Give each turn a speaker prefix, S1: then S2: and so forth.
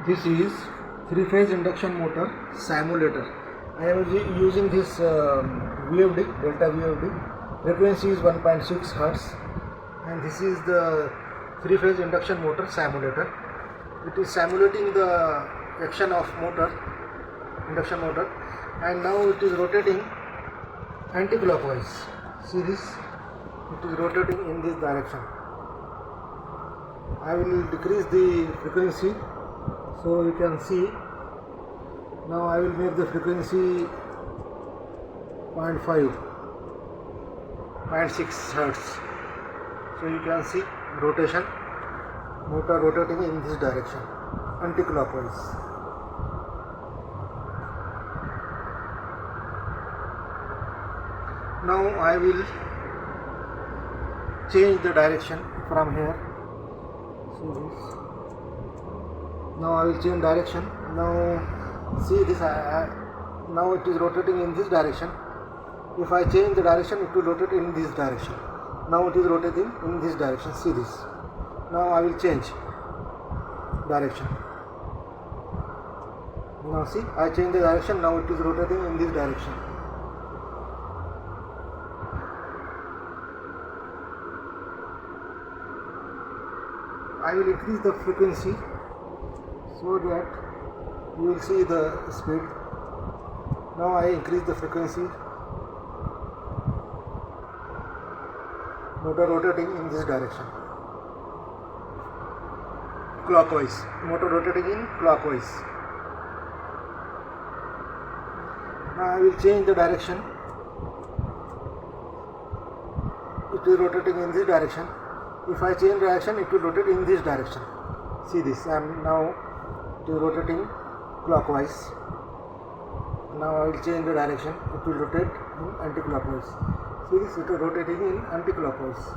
S1: This is three-phase induction motor simulator. I am using this VFD, delta VFD. Frequency is 1.6 Hertz, and this is the three-phase induction motor simulator. It is simulating the action of induction motor, and now it is rotating anti-clockwise. See this? It is rotating in this direction. I will decrease the frequency so you can see. Now I will make the frequency 0.6 Hertz. So you can see rotation, motor rotating in this direction, anti-clockwise. Now I will change the direction from here. See this. Now I will change direction. Now see this. Now it is rotating in this direction. If I change the direction, it will rotate in this direction. Now it is rotating in this direction. See this. Now I will change direction. Now see, I change the direction. Now it is rotating in this direction. I will increase the frequency so that you will see the speed. Now I increase the frequency. Motor rotating in this direction, clockwise. Motor rotating in clockwise. Now I will change the direction. It is rotating in this direction. If I change direction, it will rotate in this direction. See this. I am now it is rotating clockwise. Now I will change the direction. It will rotate in anti-clockwise. See this, it is rotating in anti-clockwise.